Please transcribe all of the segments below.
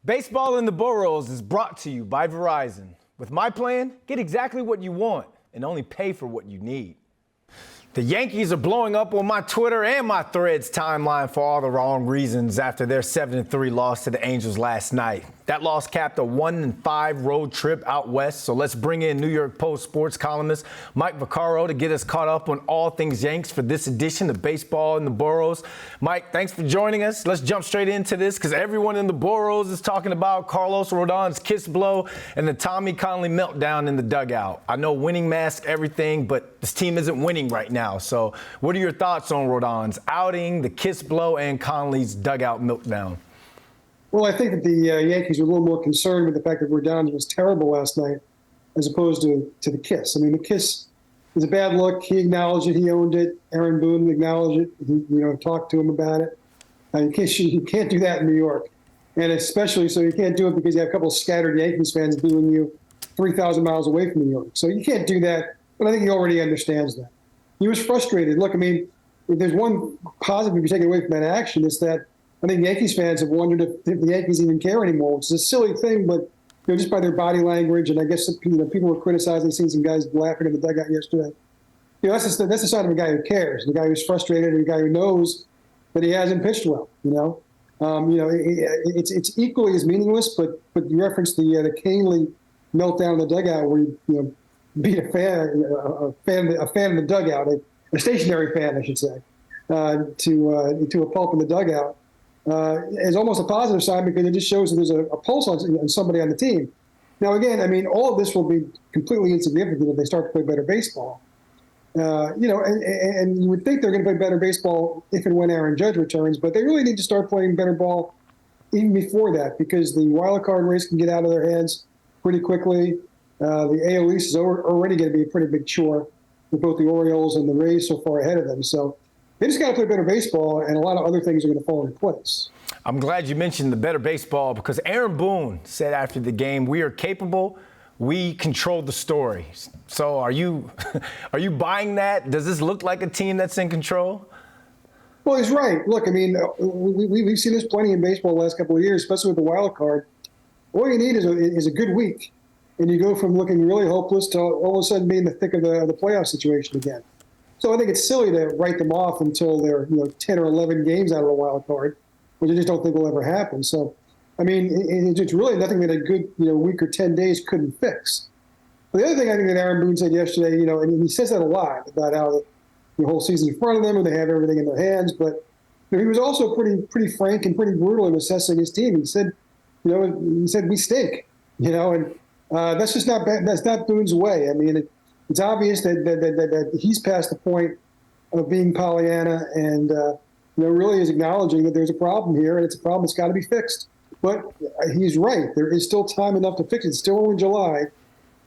Baseball in the Boroughs is brought to you by Verizon. With my plan, get exactly what you want and only pay for what you need. The Yankees are blowing up on my Twitter and my Threads timeline for all the wrong reasons after their 7-3 loss to the Angels last night. That loss capped a 1-5 road trip out west, so let's bring in New York Post sports columnist Mike Vaccaro to get us caught up on all things Yanks for this edition of Baseball in the Boroughs. Mike, thanks for joining us. Let's jump straight into this because everyone in the Boroughs is talking about Carlos Rodon's kiss blow and the Tommy Kahnle meltdown in the dugout. I know winning masks everything, but this team isn't winning right now. So what are your thoughts on Rodon's outing, the kiss blow, and Kahnle's dugout meltdown? Well, I think that the Yankees were a little more concerned with the fact that Rodon was terrible last night as opposed to the kiss. I mean, the kiss is a bad look. He acknowledged it. He owned it. Aaron Boone acknowledged it. He, talked to him about it. You can't do that in New York. And especially so you can't do it because you have a couple of scattered Yankees fans booing you 3,000 miles away from New York. So you can't do that. But I think he already understands that. He was frustrated. Look, I mean, if there's one positive you take away from that action, it's that I think Yankees fans have wondered if the Yankees even care anymore, which is a silly thing, but just by their body language, and I guess people were criticizing, seeing some guys laughing in the dugout yesterday. That's the sign of a guy who cares, the guy who's frustrated, and the guy who knows that he hasn't pitched well. It's equally as meaningless, but you referenced the Kahnle meltdown in the dugout where you beat a fan in the dugout, a stationary fan, I should say, to a pulp in the dugout. Is almost a positive sign because it just shows that there's a pulse on somebody on the team. Now, again, I mean, all of this will be completely insignificant if they start to play better baseball. And you would think they're going to play better baseball if and when Aaron Judge returns, but they really need to start playing better ball even before that because the wild card race can get out of their hands pretty quickly. The AL East is already going to be a pretty big chore with both the Orioles and the Rays so far ahead of them. So they just got to play better baseball, and a lot of other things are going to fall into place. I'm glad you mentioned the better baseball because Aaron Boone said after the game, we are capable, we control the story. So are you buying that? Does this look like a team that's in control? Well, he's right. Look, I mean, we've seen this plenty in baseball the last couple of years, especially with the wild card. All you need is a good week, and you go from looking really hopeless to all of a sudden being in the thick of the playoff situation again. So I think it's silly to write them off until they're 10 or 11 games out of a wild card, which I just don't think will ever happen. So, I mean, it's really nothing that a good week or 10 days couldn't fix. But the other thing I think that Aaron Boone said yesterday, and he says that a lot about how the whole season's in front of them and they have everything in their hands. But he was also pretty frank and pretty brutal in assessing his team. He said, we stink, and that's just not bad. That's not Boone's way. I mean, it's obvious that he's past the point of being Pollyanna and really is acknowledging that there's a problem here and it's a problem that's got to be fixed. But he's right. There is still time enough to fix it. It's still only July.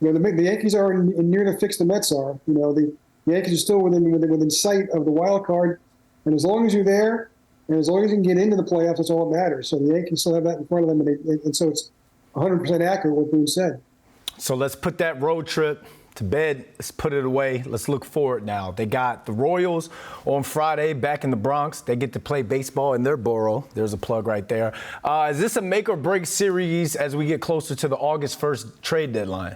The Yankees are in near to fix the Mets are. The Yankees are still within sight of the wild card. And as long as you're there and as long as you can get into the playoffs, that's all that matters. So the Yankees still have that in front of them. And so it's 100% accurate what Boone said. So let's put that road trip to bed. Let's put it away. Let's look forward now. They got the Royals on Friday back in the Bronx. They get to play baseball in their borough. There's a plug right there. Is this a make or break series as we get closer to the August 1st trade deadline?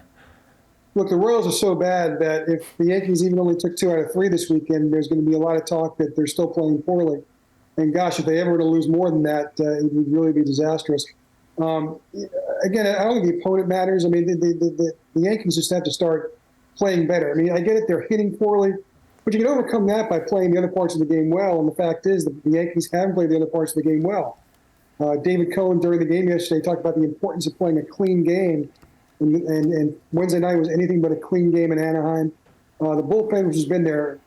Look, the Royals are so bad that if the Yankees even only took 2 out of 3 this weekend, there's going to be a lot of talk that they're still playing poorly. And gosh, if they ever were to lose more than that, it would really be disastrous. Again, I don't think the opponent matters. I mean, the Yankees just have to start playing better. I mean, I get it, they're hitting poorly, but you can overcome that by playing the other parts of the game well. And the fact is that the Yankees haven't played the other parts of the game well. David Cohen during the game yesterday talked about the importance of playing a clean game. And Wednesday night was anything but a clean game in Anaheim. The bullpen, which has been their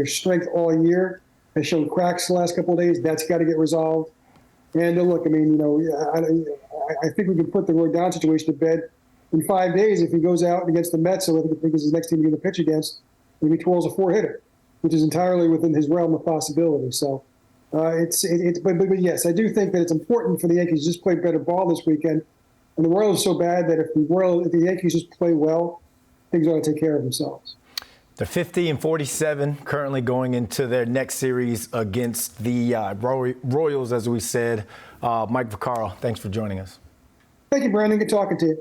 strength all year, has shown cracks the last couple of days. That's got to get resolved. And look, I mean, I think we can put the Rodon situation to bed in 5 days if he goes out against the Mets. So I think is his next team he's going to pitch against. If he twirls a 4-hitter, which is entirely within his realm of possibility. So but yes, I do think that it's important for the Yankees to just play better ball this weekend. And the Royals are so bad that if the Yankees just play well, things ought to take care of themselves. They're 50-47 currently going into their next series against the Royals, as we said. Mike Vaccaro, thanks for joining us. Thank you, Brandon. Good talking to you.